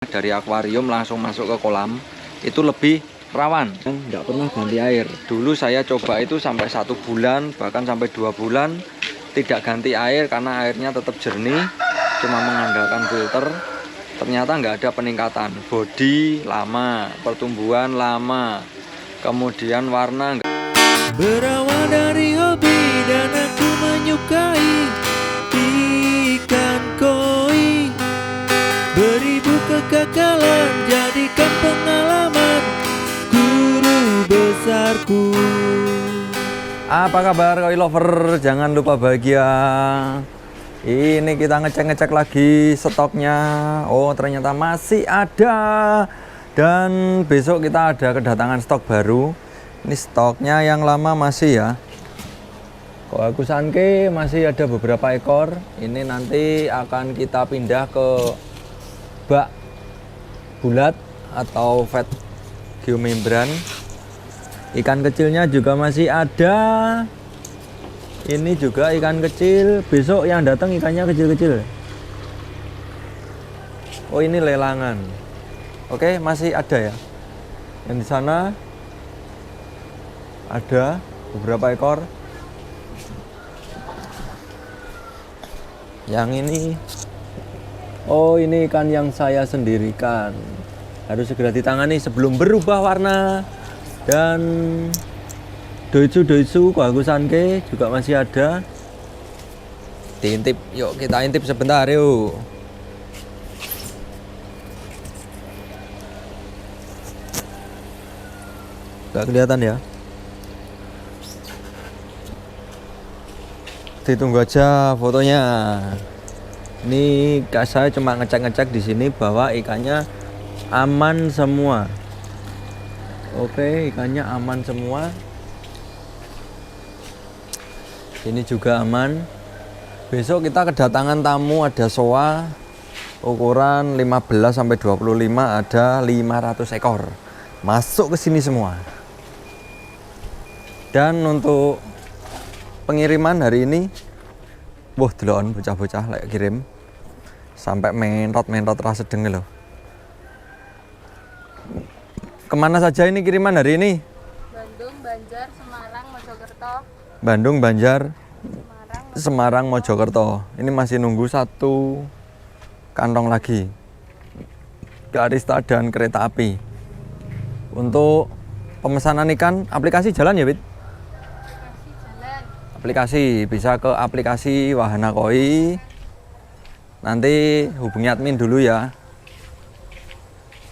Dari akuarium langsung masuk ke kolam itu lebih rawan, nggak pernah ganti air. Dulu saya coba itu sampai 1 bulan bahkan sampai 2 bulan tidak ganti air karena airnya tetap jernih, cuma mengandalkan filter. Ternyata nggak ada peningkatan, bodi lama, pertumbuhan lama, kemudian warna Berawal dari hobi dan aku menyukai ikan koi. Beribu kegagalan jadikan pengalaman guru besarku. Apa kabar koi lover? Jangan lupa bahagia. Ini kita ngecek lagi stoknya. Oh, ternyata masih ada. Dan besok kita ada kedatangan stok baru. Ini stoknya yang lama masih ya. Kohakusanke masih ada beberapa ekor. Ini nanti akan kita pindah ke bak bulat atau fat geomembran. Ikan kecilnya juga masih ada. Ini juga ikan kecil. Besok yang datang ikannya kecil-kecil. Oh, ini lelangan. Oke, masih ada ya. Yang di sana ada beberapa ekor. Yang ini, oh ini ikan yang saya sendirikan. Harus segera ditangani sebelum berubah warna. Dan doitsu kohakusanke juga masih ada. Diintip, yuk kita intip sebentar yuk. Gak kelihatan ya. Ditunggu aja fotonya. Ini saya cuma ngecek di sini bahwa ikannya aman semua. Oke, ikannya aman semua. Ini juga aman. Besok kita kedatangan tamu, ada soa ukuran 15 sampai 25, ada 500 ekor. Masuk ke sini semua. Dan untuk pengiriman hari ini, wah delon bocah-bocah lek kirim sampai mentot rasa sedeng loh. Kemana saja ini kiriman hari ini? Bandung, Banjar, Semarang, Mojokerto. Bandung, Banjar, Semarang, Mojokerto. Ini masih nunggu 1 kantong lagi. Garista dan kereta api. Untuk pemesanan ikan, aplikasi jalan ya, Wit? Aplikasi, bisa ke aplikasi Wahana Koi. Nanti hubungi admin dulu ya.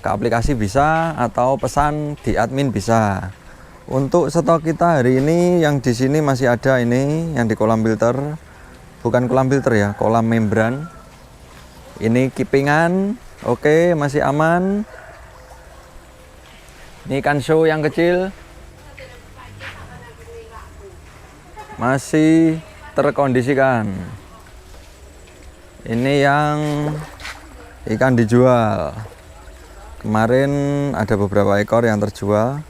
Ke aplikasi bisa atau pesan di admin bisa. Untuk stok kita hari ini yang di sini masih ada ini yang di kolam filter. Bukan kolam filter ya, kolam membran. Ini kipingan. Oke, masih aman. Ini ikan show yang kecil. Masih terkondisikan. Ini yang ikan dijual. Kemarin ada beberapa ekor yang terjual.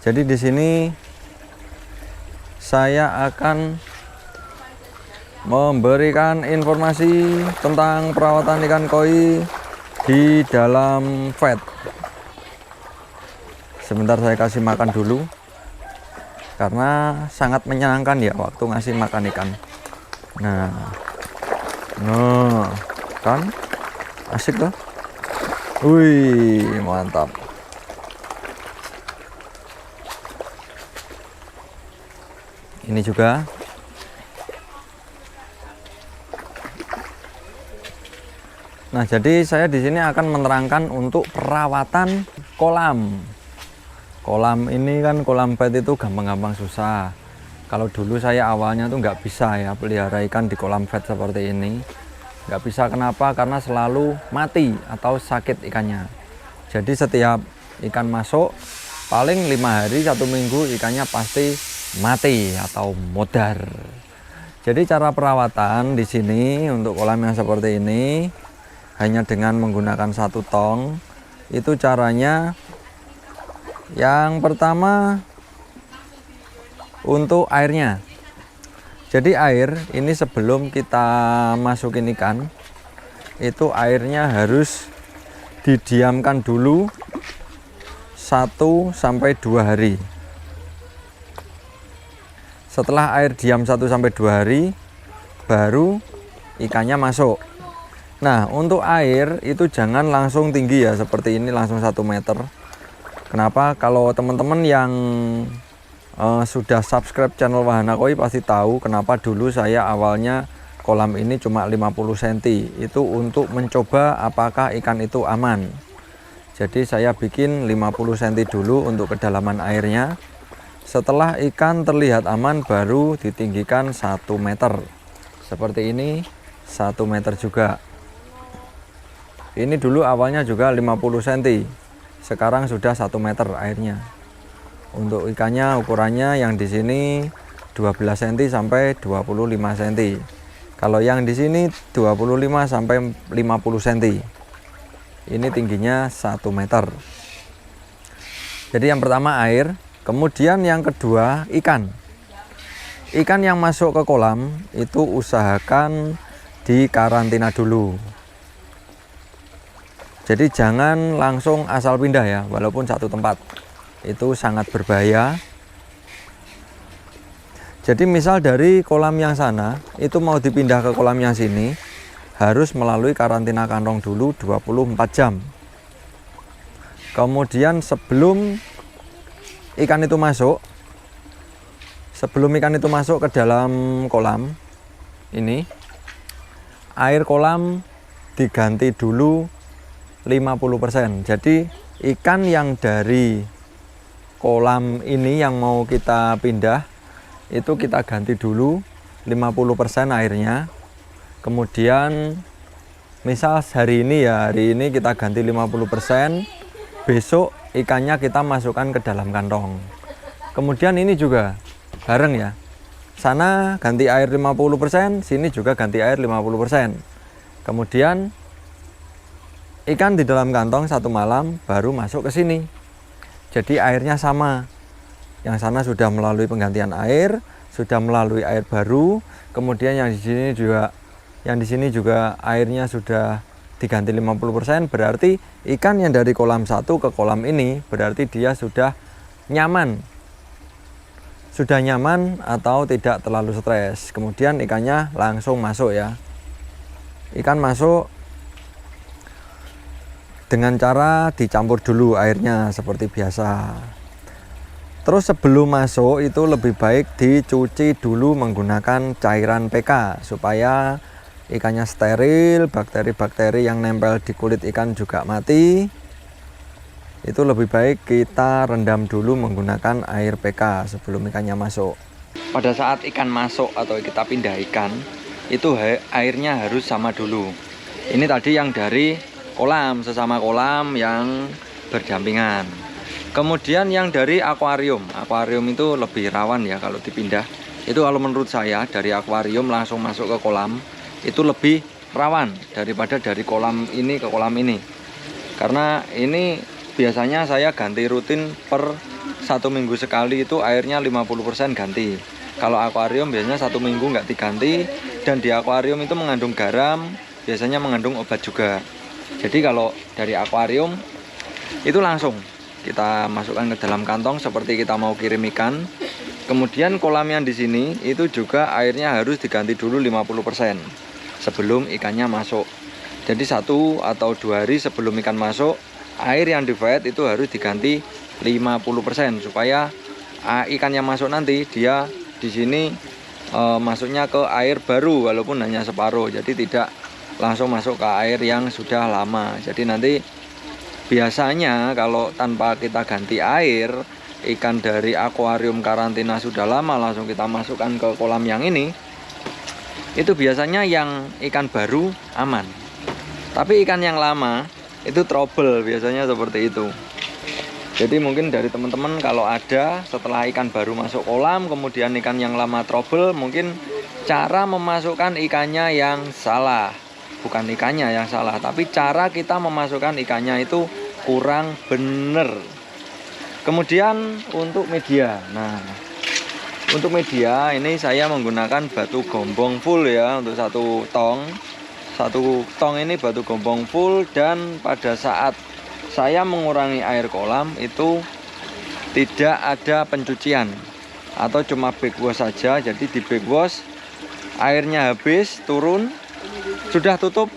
Jadi di sini saya akan memberikan informasi tentang perawatan ikan koi di dalam vat. Sebentar saya kasih makan dulu. Karena sangat menyenangkan ya waktu ngasih makan ikan. Nah, kan asik loh. Wih, mantap. Ini juga. Nah, jadi saya di sini akan menerangkan untuk perawatan kolam. Kolam ini kan kolam vat itu gampang-gampang susah. Kalau dulu saya awalnya tuh nggak bisa ya pelihara ikan di kolam vat seperti ini. Nggak bisa kenapa? Karena selalu mati atau sakit ikannya. Jadi setiap ikan masuk paling 5 hari 1 minggu ikannya pasti mati atau modar. Jadi cara perawatan di sini untuk kolam yang seperti ini hanya dengan menggunakan 1 tong. Itu caranya. Yang pertama untuk airnya. Jadi air ini sebelum kita masukin ikan itu airnya harus didiamkan dulu 1 sampai 2 hari. Setelah air diam 1 sampai 2 hari, baru ikannya masuk. Nah, untuk air itu jangan langsung tinggi ya, seperti ini langsung 1 meter. Kenapa? Kalau teman-teman yang sudah subscribe channel Wahana Koi pasti tahu kenapa dulu saya awalnya kolam ini cuma 50 cm. Itu untuk mencoba apakah ikan itu aman. Jadi saya bikin 50 cm dulu untuk kedalaman airnya. Setelah ikan terlihat aman baru ditinggikan 1 meter. Seperti ini 1 meter juga. Ini dulu awalnya juga 50 cm. Sekarang sudah 1 meter airnya. Untuk ikannya ukurannya yang di sini 12 cm sampai 25 cm. Kalau yang di sini 25 sampai 50 cm. Ini tingginya 1 meter. Jadi yang pertama air, kemudian yang kedua ikan. Ikan yang masuk ke kolam itu usahakan dikarantina dulu. Jadi jangan langsung asal pindah ya, walaupun satu tempat. Itu sangat berbahaya. Jadi misal dari kolam yang sana, itu mau dipindah ke kolam yang sini, harus melalui karantina kantong dulu 24 jam. Kemudian sebelum ikan itu masuk ke dalam kolam, ini, air kolam diganti dulu 50%. Jadi ikan yang dari kolam ini yang mau kita pindah itu kita ganti dulu 50% airnya. Kemudian misal hari ini kita ganti 50%, besok ikannya kita masukkan ke dalam kantong. Kemudian ini juga bareng ya, sana ganti air 50%, sini juga ganti air 50%. Kemudian ikan di dalam kantong 1 malam baru masuk ke sini. Jadi airnya sama. Yang sana sudah melalui penggantian air, sudah melalui air baru. Kemudian yang di sini juga airnya sudah diganti 50%. Berarti ikan yang dari kolam 1 ke kolam ini berarti dia sudah nyaman. Sudah nyaman atau tidak terlalu stres. Kemudian ikannya langsung masuk ya. Ikan masuk dengan cara dicampur dulu airnya seperti biasa. Terus sebelum masuk itu lebih baik dicuci dulu menggunakan cairan PK supaya ikannya steril, bakteri-bakteri yang nempel di kulit ikan juga mati. Itu lebih baik kita rendam dulu menggunakan air PK sebelum ikannya masuk. Pada saat ikan masuk atau kita pindah ikan, itu airnya harus sama dulu. Ini tadi yang dari kolam, sesama kolam yang berdampingan. Kemudian yang dari akuarium itu lebih rawan ya kalau dipindah. Itu kalau menurut saya dari akuarium langsung masuk ke kolam itu lebih rawan daripada dari kolam ini ke kolam ini. Karena ini biasanya saya ganti rutin per 1 minggu sekali, itu airnya 50% ganti. Kalau akuarium biasanya 1 minggu nggak diganti, dan di akuarium itu mengandung garam, biasanya mengandung obat juga. Jadi kalau dari akuarium itu langsung kita masukkan ke dalam kantong seperti kita mau kirim ikan. Kemudian kolam yang di sini itu juga airnya harus diganti dulu 50% sebelum ikannya masuk. Jadi 1 atau 2 hari sebelum ikan masuk, air yang di-fed itu harus diganti 50% supaya ikan yang masuk nanti dia di sini masuknya ke air baru walaupun hanya separuh. Jadi tidak langsung masuk ke air yang sudah lama. Jadi nanti biasanya kalau tanpa kita ganti air, ikan dari akuarium karantina sudah lama langsung kita masukkan ke kolam yang ini, itu biasanya yang ikan baru aman. Tapi ikan yang lama itu trouble, biasanya seperti itu. Jadi mungkin dari teman-teman kalau ada setelah ikan baru masuk kolam kemudian ikan yang lama trouble, mungkin cara memasukkan ikannya yang salah. Bukan ikannya yang salah, tapi cara kita memasukkan ikannya itu kurang bener. Kemudian untuk media, nah untuk media ini saya menggunakan batu gombong full ya untuk 1 tong. Satu tong ini batu gompong full, dan pada saat saya mengurangi air kolam itu tidak ada pencucian atau cuma backwash saja. Jadi di backwash airnya habis turun, sudah tutup,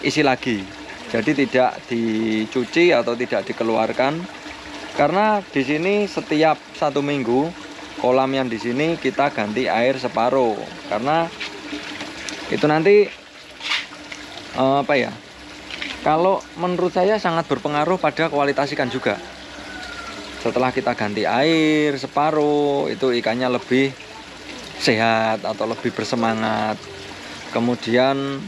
isi lagi. Jadi tidak dicuci atau tidak dikeluarkan, karena di sini setiap 1 minggu kolam yang di sini kita ganti air separuh, karena itu nanti kalau menurut saya sangat berpengaruh pada kualitas ikan juga. Setelah kita ganti air separuh, itu ikannya lebih sehat atau lebih bersemangat. Kemudian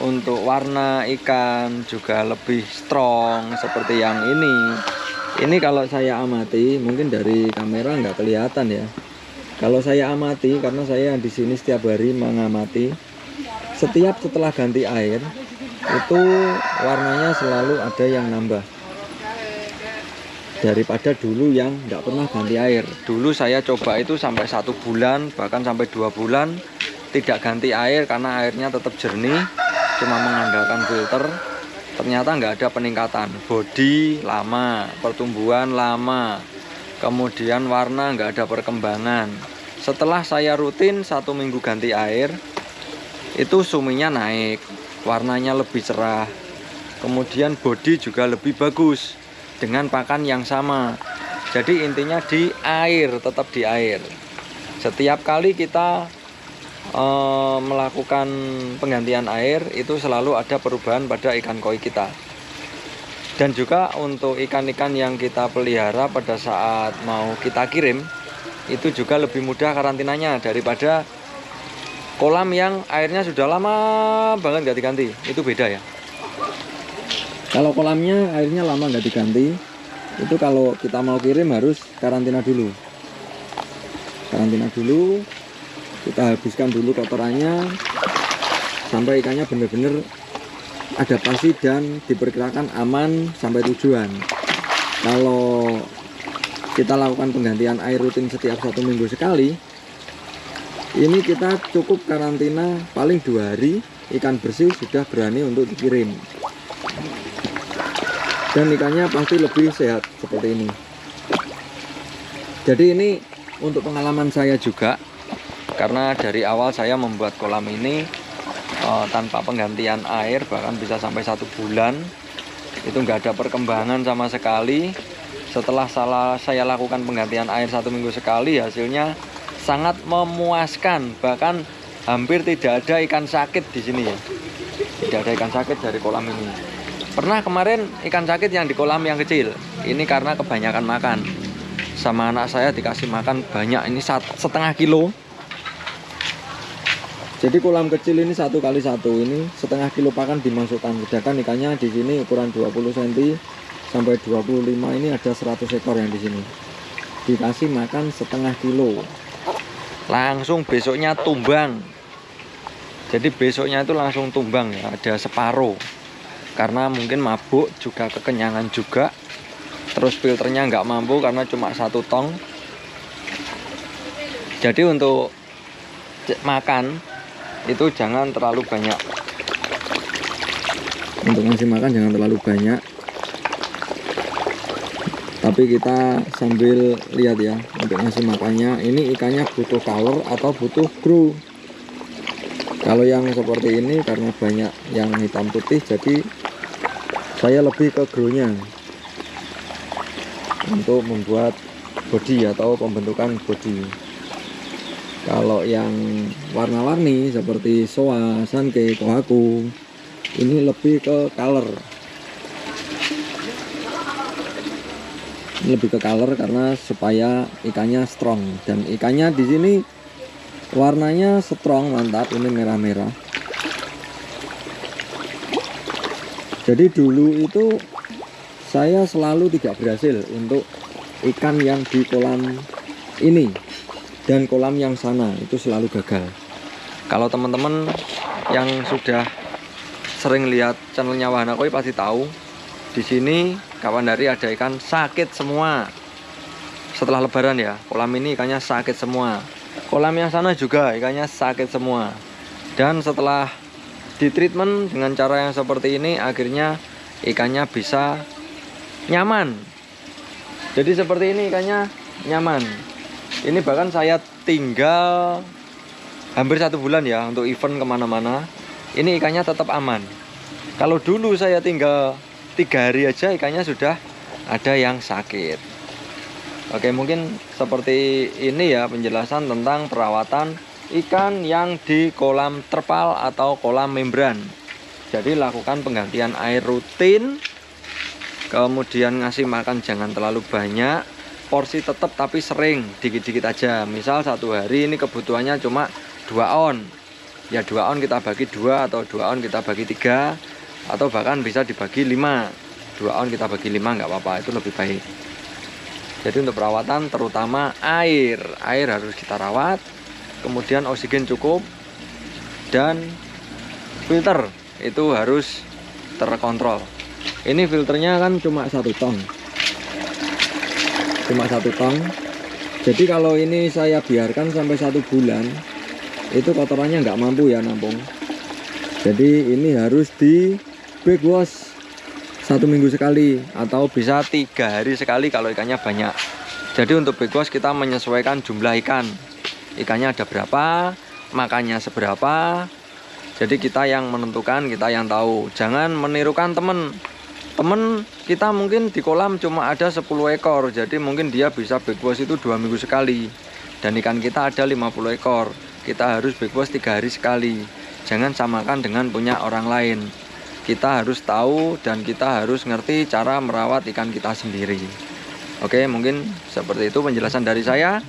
untuk warna ikan juga lebih strong seperti yang ini. Ini kalau saya amati, mungkin dari kamera nggak kelihatan ya. Kalau saya amati, karena saya di sini setiap hari mengamati, setelah ganti air itu warnanya selalu ada yang nambah daripada dulu yang nggak pernah ganti air. Dulu saya coba itu sampai 1 bulan, bahkan sampai 2 bulan tidak ganti air karena airnya tetap jernih, cuma mengandalkan filter. Ternyata nggak ada peningkatan, bodi lama, pertumbuhan lama, kemudian warna nggak ada perkembangan. Setelah saya rutin 1 minggu ganti air, itu suminya naik, warnanya lebih cerah, kemudian bodi juga lebih bagus dengan pakan yang sama. Jadi intinya di air, tetap di air. Setiap kali kita melakukan penggantian air, itu selalu ada perubahan pada ikan koi kita. Dan juga untuk ikan-ikan yang kita pelihara pada saat mau kita kirim, itu juga lebih mudah karantinanya daripada kolam yang airnya sudah lama banget nggak diganti. Itu beda ya. Kalau kolamnya airnya lama nggak diganti, itu kalau kita mau kirim harus karantina dulu. Karantina dulu, kita habiskan dulu kotorannya sampai ikannya benar-benar adaptasi dan diperkirakan aman sampai tujuan. Kalau kita lakukan penggantian air rutin setiap 1 minggu sekali, ini kita cukup karantina paling 2 hari, ikan bersih sudah berani untuk dikirim. Dan ikannya pasti lebih sehat seperti ini. Jadi ini untuk pengalaman saya juga, karena dari awal saya membuat kolam ini tanpa penggantian air, bahkan bisa sampai 1 bulan, itu nggak ada perkembangan sama sekali. Setelah saya lakukan penggantian air 1 minggu sekali, hasilnya sangat memuaskan, bahkan hampir tidak ada ikan sakit di sini ya. Tidak ada ikan sakit dari kolam ini. Pernah kemarin ikan sakit yang di kolam yang kecil, ini karena kebanyakan makan. Sama anak saya dikasih makan banyak, ini 1,5 kilo. Jadi kolam kecil ini 1 kali 1, ini 1,5 kilo pakan dimasukkan. Sedangkan ikannya di sini ukuran 20 cm sampai 25, ini ada 100 ekor yang di sini. Dikasih makan 1,5 kilo. Langsung besoknya tumbang. Jadi besoknya itu langsung tumbang ya, ada separuh. Karena mungkin mabuk, juga kekenyangan juga. Terus filternya nggak mampu karena cuma 1 tong. Jadi untuk makan itu jangan terlalu banyak. Untuk ngasih makan jangan terlalu banyak. Tapi kita sambil lihat ya, untuk ngasih makannya, ini ikannya butuh color atau butuh grow. Kalau yang seperti ini karena banyak yang hitam putih, jadi saya lebih ke grow-nya untuk membuat body atau pembentukan body. Kalau yang warna-warni seperti soa, sankei, kohaku, ini lebih ke color. Lebih ke color karena supaya ikannya strong, dan ikannya di sini warnanya strong, mantap. Ini merah-merah. Jadi dulu itu saya selalu tidak berhasil untuk ikan yang di kolam ini dan kolam yang sana, itu selalu gagal. Kalau teman-teman yang sudah sering lihat channelnya Wahana Koi pasti tahu, di sini kawan dari ada ikan sakit semua. Setelah lebaran ya, kolam ini ikannya sakit semua. Kolam yang sana juga ikannya sakit semua. Dan setelah di treatment dengan cara yang seperti ini, akhirnya ikannya bisa nyaman. Jadi seperti ini ikannya nyaman. Ini bahkan saya tinggal hampir 1 bulan ya untuk event kemana-mana. Ini ikannya tetap aman. Kalau dulu saya tinggal 3 hari aja ikannya sudah ada yang sakit. Oke, mungkin seperti ini ya penjelasan tentang perawatan ikan yang di kolam terpal atau kolam membran. Jadi lakukan penggantian air rutin, kemudian ngasih makan jangan terlalu banyak, porsi tetap tapi sering, dikit-dikit aja. Misal 1 hari ini kebutuhannya cuma 2 on, ya 2 on kita bagi 2 atau 2 on kita bagi 3, atau bahkan bisa dibagi 5. 2 on kita bagi 5 nggak apa-apa, itu lebih baik. Jadi untuk perawatan terutama air harus kita rawat, kemudian oksigen cukup, dan filter itu harus terkontrol. Ini filternya kan cuma 1 tong, jadi kalau ini saya biarkan sampai 1 bulan, itu kotorannya nggak mampu ya nampung. Jadi ini harus di backwash 1 minggu sekali, atau bisa 3 hari sekali kalau ikannya banyak. Jadi untuk backwash kita menyesuaikan jumlah ikan, ikannya ada berapa, makannya seberapa. Jadi kita yang menentukan, kita yang tahu. Jangan menirukan temen kita mungkin di kolam cuma ada 10 ekor, jadi mungkin dia bisa backwash itu 2 minggu sekali, dan ikan kita ada 50 ekor, kita harus backwash 3 hari sekali. Jangan samakan dengan punya orang lain. Kita harus tahu dan kita harus ngerti cara merawat ikan kita sendiri. Oke, mungkin seperti itu penjelasan dari saya.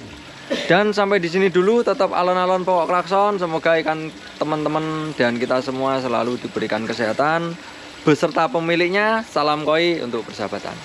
Dan sampai di sini dulu, tetap alon-alon pokok klakson. Semoga ikan teman-teman dan kita semua selalu diberikan kesehatan beserta pemiliknya. Salam koi untuk persahabatan.